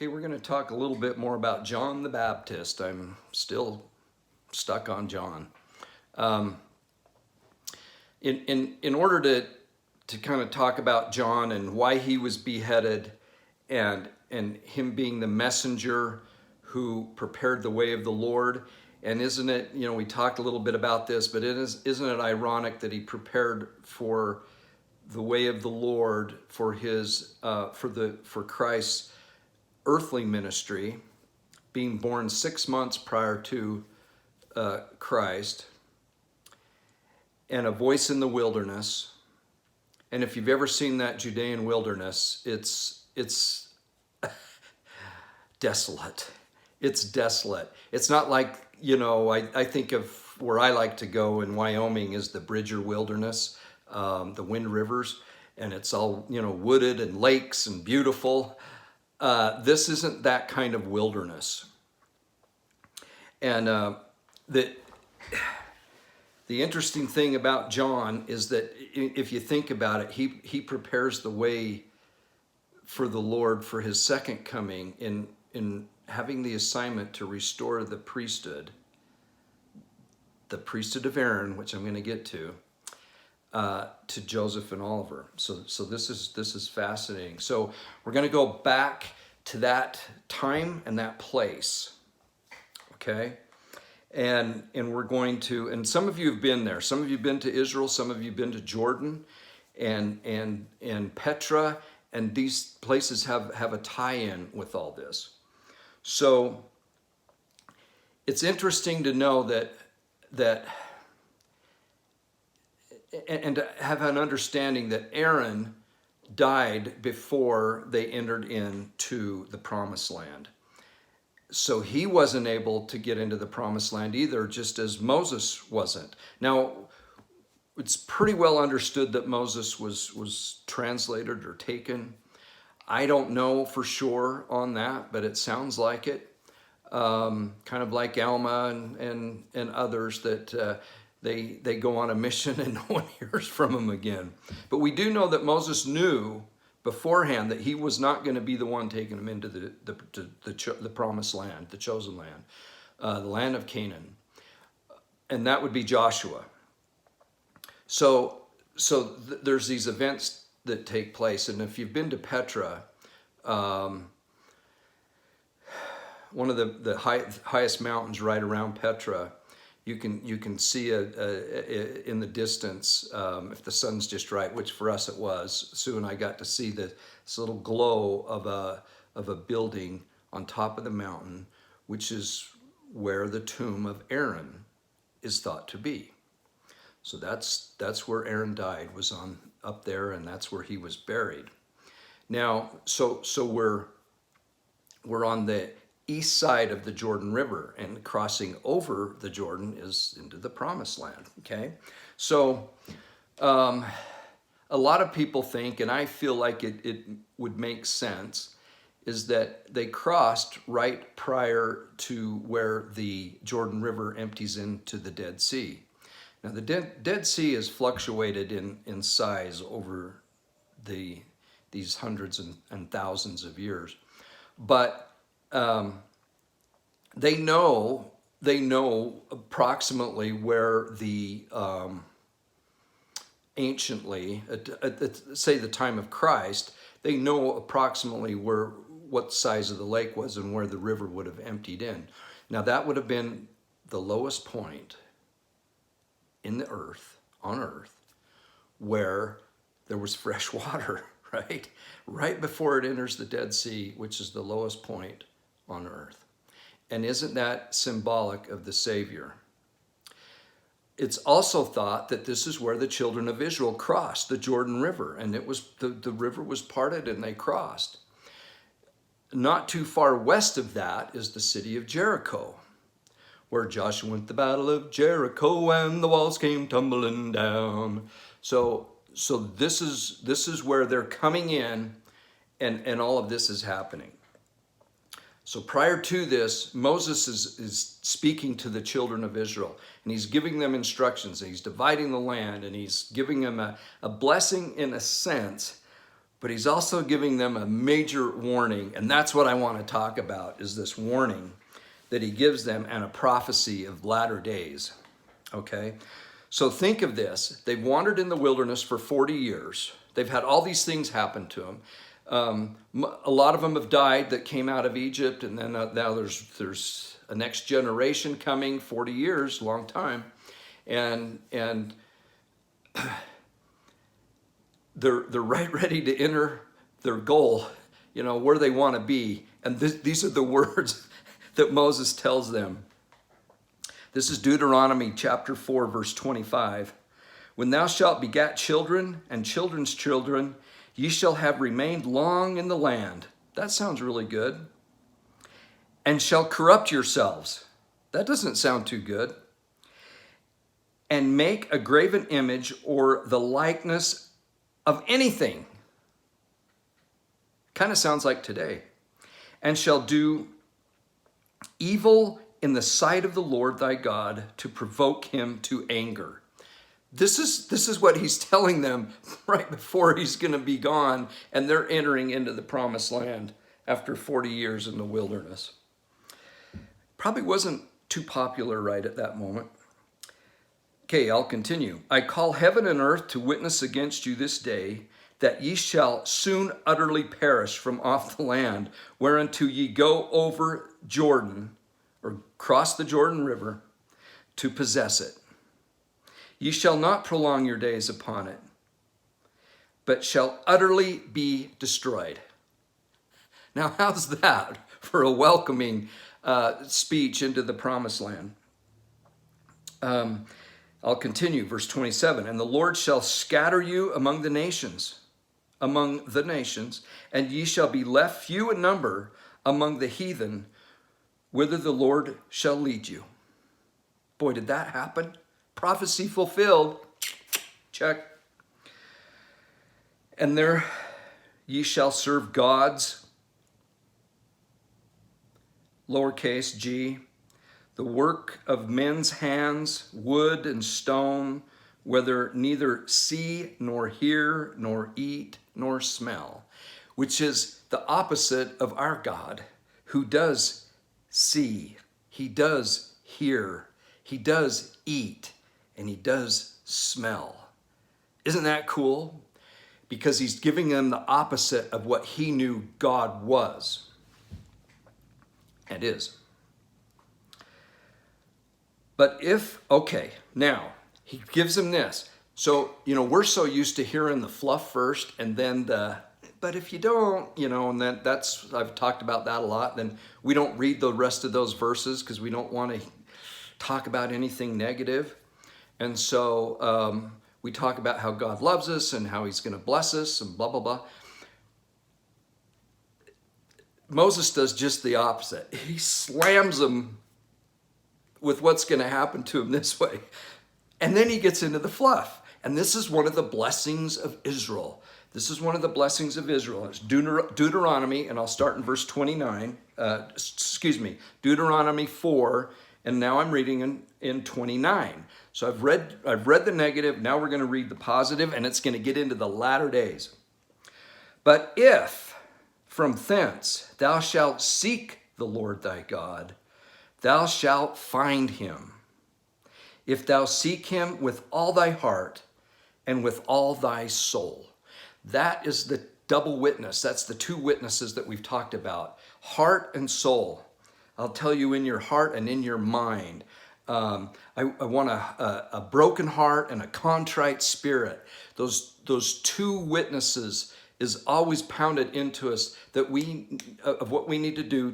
Okay, we're going to talk a little bit more about John the Baptist. I'm still stuck on John. In order to kind of talk about John and why he was beheaded and him being the messenger who prepared the way of the Lord. And isn't it, we talked a little bit about this, but isn't it ironic that he prepared for the way of the Lord for his for Christ's earthly ministry, being born 6 months prior to Christ, and a voice in the wilderness. And if you've ever seen that Judean wilderness, it's desolate. It's desolate. It's not like, I think of where I like to go in Wyoming is the Bridger Wilderness, the Wind Rivers, and it's all, wooded and lakes and beautiful. This isn't that kind of wilderness. And the interesting thing about John is that if you think about it, he prepares the way for the Lord for his second coming in having the assignment to restore the priesthood of Aaron, which I'm going to get to Joseph and Oliver. So this is fascinating. So we're going to go back to that time and that place. Okay? And we're going to, and some of you have been there. Some of you have been to Israel, some of you have been to Jordan and Petra, and these places have a tie-in with all this. So it's interesting to know that and to have an understanding that Aaron died before they entered into the promised land. So he wasn't able to get into the promised land either, just as Moses wasn't. Now, it's pretty well understood that Moses was translated or taken. I don't know for sure on that, but it sounds like it. Kind of like Alma and others that they go on a mission and no one hears from them again. But we do know that Moses knew beforehand that he was not going to be the one taking them into the promised land, the chosen land, the land of Canaan. And that would be Joshua. So there's these events that take place. And if you've been to Petra, one of the highest mountains right around Petra, you can see in the distance, if the sun's just right, which for us it was. Sue and I got to see this little glow of a building on top of the mountain, which is where the tomb of Aaron is thought to be. So that's where Aaron died, was up there, and that's where he was buried. Now, so we're on the east side of the Jordan River, and crossing over the Jordan is into the promised land. Okay, so a lot of people think, and I feel like it would make sense, is that they crossed right prior to where the Jordan River empties into the Dead Sea. Now, the Dead Sea has fluctuated in size over these hundreds and thousands of years, but they know approximately where the anciently, say the time of Christ, they know approximately what size of the lake was and where the river would have emptied in. Now that would have been the lowest point in the earth, on earth, where there was fresh water, right? Right before it enters the Dead Sea, which is the lowest point on earth. And isn't that symbolic of the Savior? It's also thought that this is where the children of Israel crossed the Jordan River, and it was the river was parted and they crossed. Not too far west of that is the city of Jericho, where Joshua went to the battle of Jericho and the walls came tumbling down. So this is where they're coming in, and all of this is happening. So prior to this, Moses is speaking to the children of Israel, and he's giving them instructions, and he's dividing the land, and he's giving them a blessing in a sense, But he's also giving them a major warning, and that's what I want to talk about, is this warning that he gives them and a prophecy of latter days. Okay? So think of this. They've wandered in the wilderness for 40 years. They've had all these things happen to them. A lot of them have died that came out of Egypt, and then now there's a next generation coming, 40 years, long time. And they're right ready to enter their goal, where they want to be. And these are the words that Moses tells them. This is Deuteronomy chapter 4, verse 25. When thou shalt begat children and children's children, ye shall have remained long in the land. That sounds really good. And shall corrupt yourselves. That doesn't sound too good. And make a graven image or the likeness of anything. Kind of sounds like today. And shall do evil in the sight of the Lord thy God to provoke him to anger. This is what he's telling them right before he's going to be gone, and they're entering into the promised land after 40 years in the wilderness. Probably wasn't too popular right at that moment. Okay, I'll continue. I call heaven and earth to witness against you this day, that ye shall soon utterly perish from off the land, whereunto ye go over Jordan, or cross the Jordan River, to possess it. Ye shall not prolong your days upon it, but shall utterly be destroyed. Now, how's that for a welcoming speech into the promised land? I'll continue, verse 27. And the Lord shall scatter you among the nations, and ye shall be left few in number among the heathen, whither the Lord shall lead you. Boy, did that happen? Prophecy fulfilled. Check. And there ye shall serve gods, lowercase g, the work of men's hands, wood and stone, whether neither see nor hear nor eat nor smell, which is the opposite of our God, who does see, he does hear, he does eat, and he does smell. Isn't that cool? Because he's giving them the opposite of what he knew God was and is. But now he gives them this. So, we're so used to hearing the fluff first and then but if you don't, and I've talked about that a lot, then we don't read the rest of those verses because we don't want to talk about anything negative. And so we talk about how God loves us and how he's going to bless us and blah, blah, blah. Moses does just the opposite. He slams them with what's going to happen to him this way. And then he gets into the fluff. And this is one of the blessings of Israel. This is one of the blessings of Israel. It's Deuteronomy, and I'll start in verse 29. Deuteronomy 4, and now I'm reading in 29. So I've read the negative, now we're going to read the positive, and it's going to get into the latter days. But if from thence thou shalt seek the Lord thy God, thou shalt find him. If thou seek him with all thy heart and with all thy soul. That is the double witness. That's the two witnesses that we've talked about. Heart and soul. I'll tell you, in your heart and in your mind. I want a broken heart and a contrite spirit. Those two witnesses is always pounded into us that of what we need to do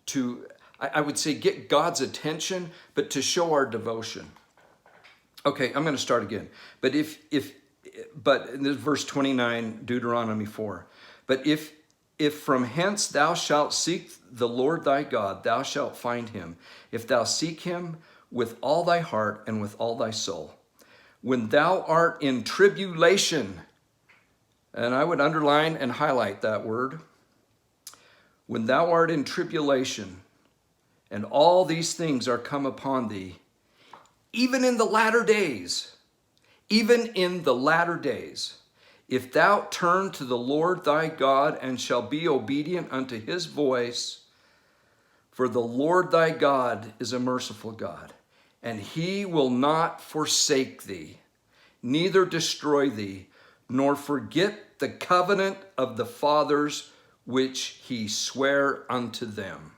to I would say get God's attention, but to show our devotion. Okay, I'm going to start again. But in this verse 29, Deuteronomy 4. But if from hence thou shalt seek the Lord thy God, thou shalt find him. If thou seek him with all thy heart and with all thy soul. When thou art in tribulation, and I would underline and highlight that word. When thou art in tribulation, and all these things are come upon thee, even in the latter days, If thou turn to the Lord thy God, and shall be obedient unto his voice, for the Lord thy God is a merciful God, and he will not forsake thee, neither destroy thee, nor forget the covenant of the fathers which he sware unto them.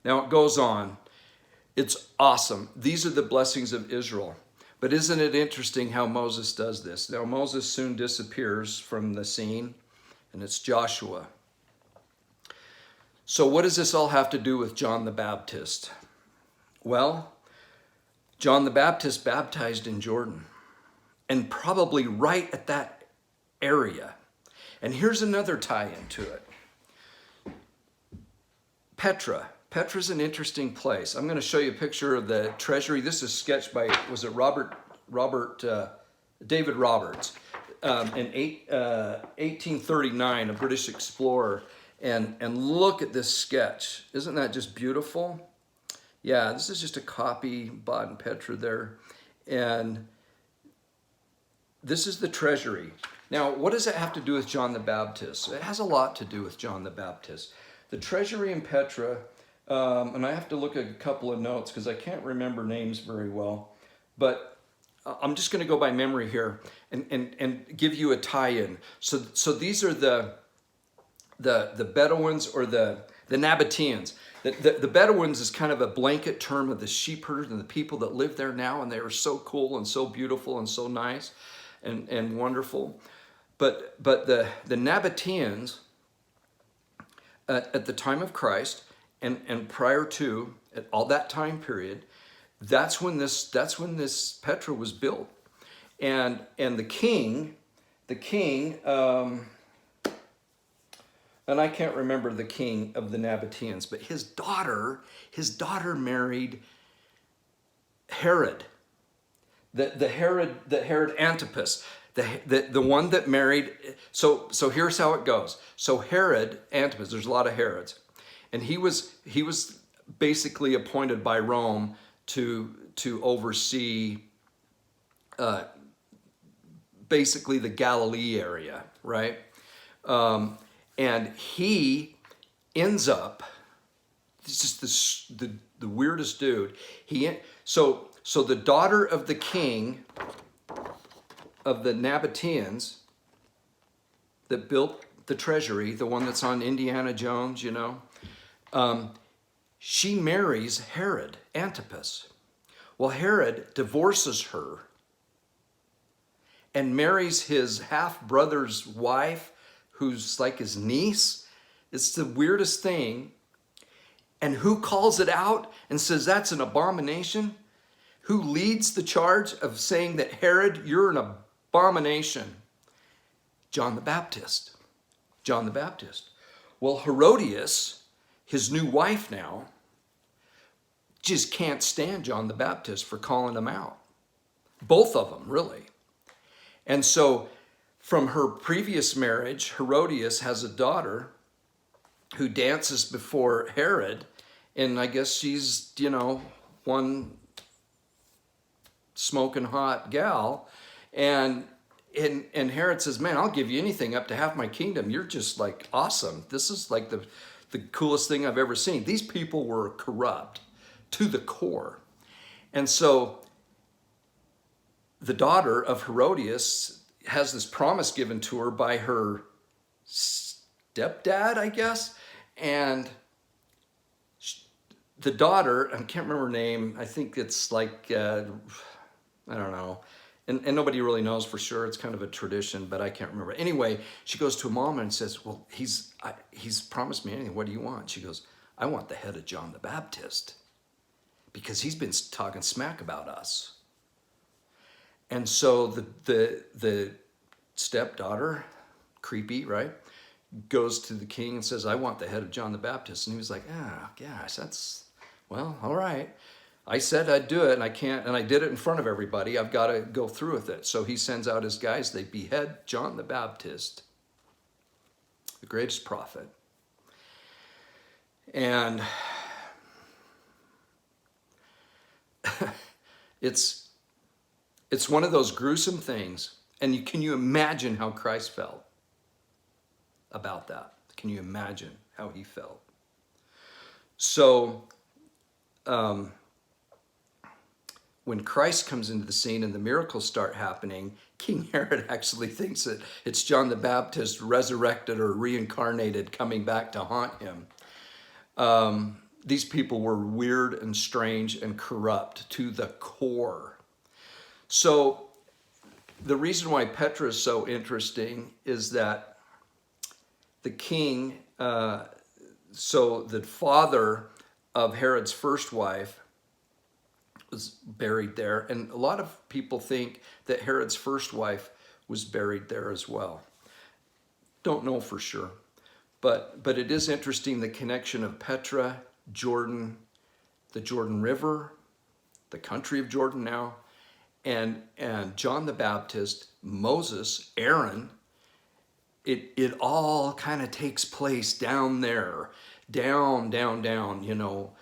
Now it goes on. It's awesome. These are the blessings of Israel. But isn't it interesting how Moses does this? Now Moses soon disappears from the scene, and it's Joshua. So what does this all have to do with John the Baptist? Well, John the Baptist baptized in Jordan, and probably right at that area. And here's another tie-in to it. Petra. Petra's an interesting place. I'm going to show you a picture of the treasury. This is sketched by, was it David Roberts, in 1839, a British explorer. And look at this sketch. Isn't that just beautiful? Yeah, this is just a copy, bought in Petra there. And this is the treasury. Now, what does it have to do with John the Baptist? It has a lot to do with John the Baptist. The treasury in Petra, and I have to look at a couple of notes because I can't remember names very well, but I'm just going to go by memory here and give you a tie-in. So these are the Bedouins, or the Nabateans. The Bedouins is kind of a blanket term of the sheep herders and the people that live there now, and they are so cool and so beautiful and so nice and wonderful. But the Nabateans at the time of Christ and prior to, at all that time period, that's when this Petra was built, and the king, and I can't remember the king of the Nabateans, but his daughter married Herod, the Herod Antipas, the one that married. So here's how it goes. So Herod Antipas, there's a lot of Herods, and he was basically appointed by Rome to oversee basically the Galilee area, right? And he ends up, it's just the weirdest dude. So the daughter of the king of the Nabateans that built the treasury, the one that's on Indiana Jones, she marries Herod Antipas. Well, Herod divorces her and marries his half-brother's wife, who's like his niece. It's the weirdest thing. And who calls it out and says that's an abomination? Who leads the charge of saying that, Herod, you're an abomination? John the Baptist. John the Baptist. Well, Herodias, his new wife now, just can't stand John the Baptist for calling him out. Both of them, really. And so from her previous marriage, Herodias has a daughter who dances before Herod, and I guess she's, one smoking hot gal, and Herod says, man, I'll give you anything up to half my kingdom. You're just like awesome. This is like the coolest thing I've ever seen. These people were corrupt to the core. And so the daughter of Herodias has this promise given to her by her stepdad, I guess. And the daughter, I can't remember her name. I think it's like, I don't know. And nobody really knows for sure. It's kind of a tradition, but I can't remember. Anyway, she goes to her mom and says, well, he's promised me anything. What do you want? She goes, I want the head of John the Baptist, because he's been talking smack about us. And so the stepdaughter, creepy, right, goes to the king and says, I want the head of John the Baptist. And he was like, gosh, well, all right. I said I'd do it, and I can't, and I did it in front of everybody. I've got to go through with it. So he sends out his guys. They behead John the Baptist, the greatest prophet. And it's one of those gruesome things. And can you imagine how Christ felt about that? Can you imagine how he felt? So when Christ comes into the scene and the miracles start happening, King Herod actually thinks that it's John the Baptist resurrected or reincarnated coming back to haunt him. These people were weird and strange and corrupt to the core. So the reason why Petra is so interesting is that the king, so the father of Herod's first wife was buried there. And a lot of people think that Herod's first wife was buried there as well. Don't know for sure. But it is interesting, the connection of Petra, Jordan, the Jordan River, the country of Jordan now, and John the Baptist, Moses, Aaron. It all kind of takes place down there, down, you know,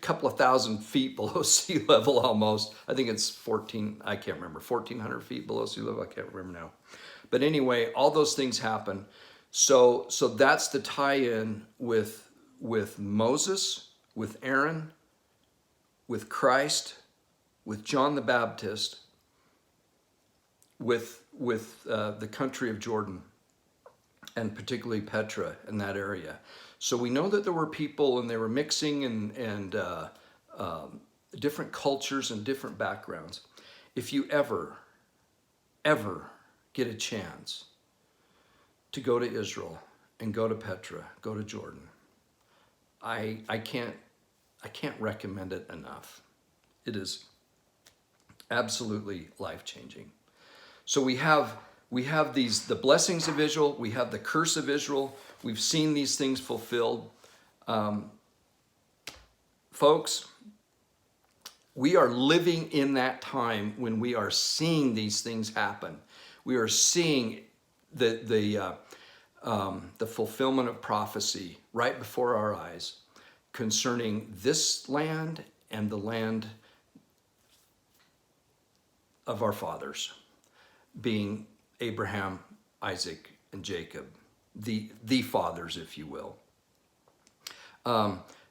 couple of thousand feet below sea level almost. I think it's 1,400 feet below sea level. I can't remember now. But anyway, all those things happen. So that's the tie-in with Moses, with Aaron, with Christ, with John the Baptist, with the country of Jordan, and particularly Petra in that area. So we know that there were people and they were mixing and different cultures and different backgrounds. If you ever get a chance to go to Israel and go to Petra, go to Jordan, I can't recommend it enough. It is absolutely life-changing. So we have the blessings of Israel, we have the curse of Israel. We've seen these things fulfilled. Folks, we are living in that time when we are seeing these things happen. We are seeing the fulfillment of prophecy right before our eyes concerning this land and the land of our fathers, being Abraham, Isaac, and Jacob, the fathers, if you will.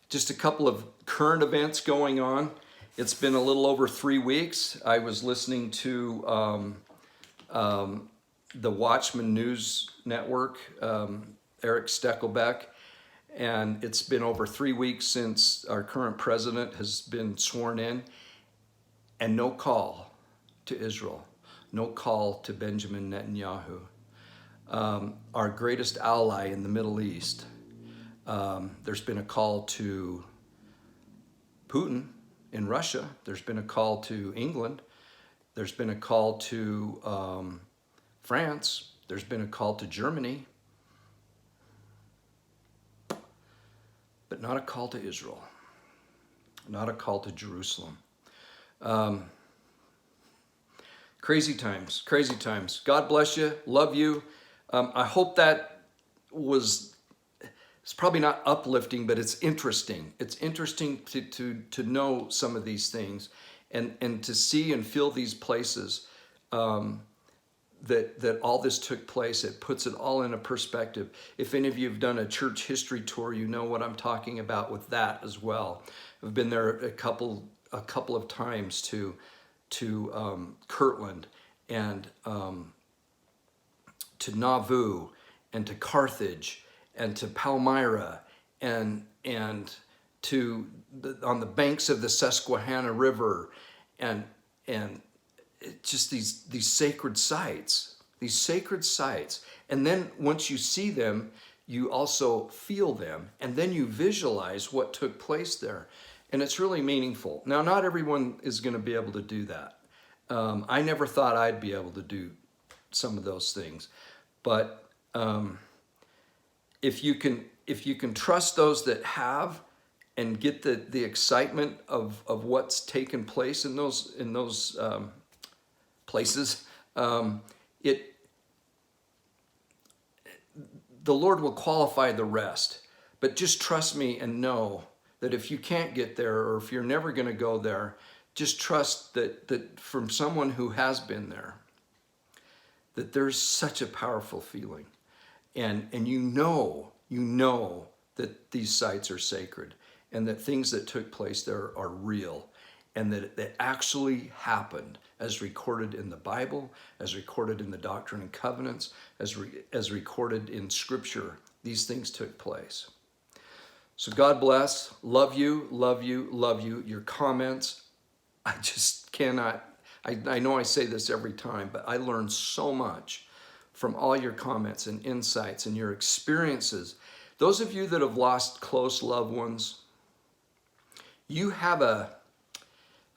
Just a couple of current events going on. It's been a little over 3 weeks. I was listening to the Watchman News Network, Eric Steckelbeck, and it's been over 3 weeks since our current president has been sworn in, and no call to Israel, no call to Benjamin Netanyahu, our greatest ally in the Middle East. There's been a call to Putin in Russia. There's been a call to England. There's been a call to France. There's been a call to Germany. But not a call to Israel. Not a call to Jerusalem. Crazy times, crazy times. God bless you. Love you. I hope that it's probably not uplifting, but it's interesting. It's interesting to know some of these things and to see and feel these places that all this took place. It puts it all in a perspective. If any of you have done a church history tour, you know what I'm talking about with that as well. I've been there a couple of times to Kirtland and to Nauvoo and to Carthage and to Palmyra and to on the banks of the Susquehanna River and just these sacred sites, And then once you see them, you also feel them, and then you visualize what took place there. And it's really meaningful. Now, not everyone is going to be able to do that. I never thought I'd be able to do some of those things. But if you can trust those that have and get the excitement of what's taken place in those places, the Lord will qualify the rest. But just trust me and know that if you can't get there, or if you're never going to go there, just trust that from someone who has been there, that there's such a powerful feeling. And you know that these sites are sacred and that things that took place there are real and that it actually happened as recorded in the Bible, as recorded in the Doctrine and Covenants, as recorded in Scripture. These things took place. So God bless. Love you, love you, love you. Your comments, I just cannot, I know I say this every time, but I learned so much from all your comments and insights and your experiences. Those of you that have lost close loved ones, you have a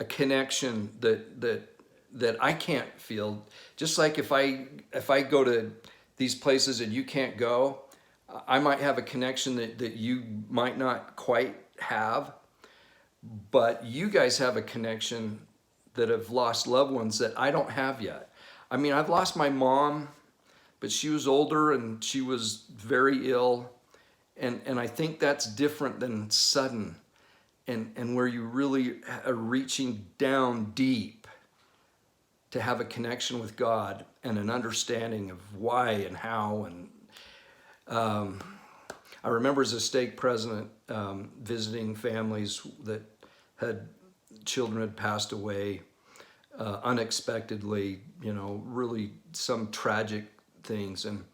connection that I can't feel. Just like if I go to these places and you can't go, I might have a connection that you might not quite have, but you guys have a connection that have lost loved ones that I don't have yet. I mean, I've lost my mom, but she was older and she was very ill. And I think that's different than sudden and where you really are reaching down deep to have a connection with God and an understanding of why and how. And I remember as a stake president visiting families that had children had passed away unexpectedly, really some tragic things. And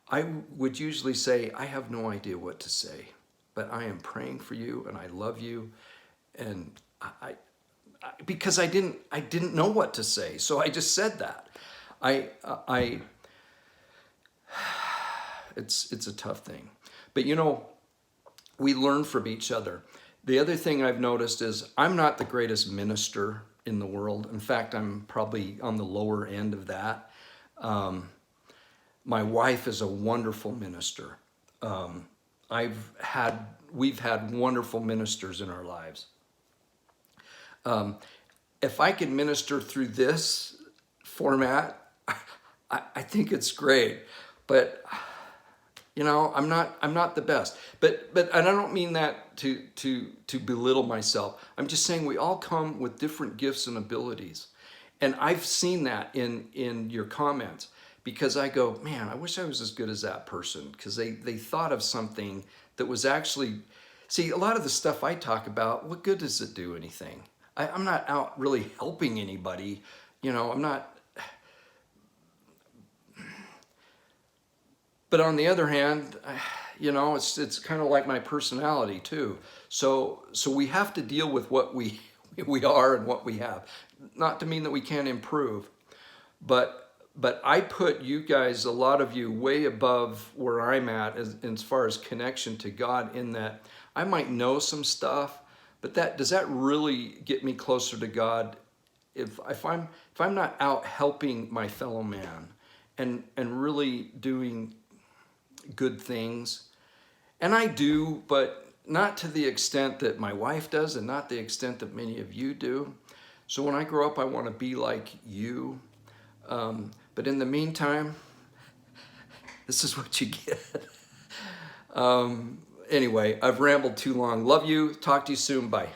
I would usually say, I have no idea what to say, but I am praying for you and I love you. And because I didn't know what to say, so I just said that. It's a tough thing, but we learn from each other. The other thing I've noticed is I'm not the greatest minister in the world. In fact, I'm probably on the lower end of that. My wife is a wonderful minister. We've had wonderful ministers in our lives. If I can minister through this format, I think it's great. But I'm not the best. But and I don't mean that to belittle myself. I'm just saying we all come with different gifts and abilities. And I've seen that in your comments, because I go, man, I wish I was as good as that person, because they thought of something that was actually, see, a lot of the stuff I talk about, what good does it do anything? I'm not out really helping anybody. I'm not. But on the other hand, it's kind of like my personality too. So we have to deal with what we are and what we have. Not to mean that we can't improve, but I put you guys, a lot of you, way above where I'm at as far as connection to God, in that I might know some stuff, but does that really get me closer to God if I'm not out helping my fellow man and really doing good things? And I do, but not to the extent that my wife does and not the extent that many of you do. So when I grow up, I want to be like you. But in the meantime, this is what you get. Anyway, I've rambled too long. Love you. Talk to you soon. Bye.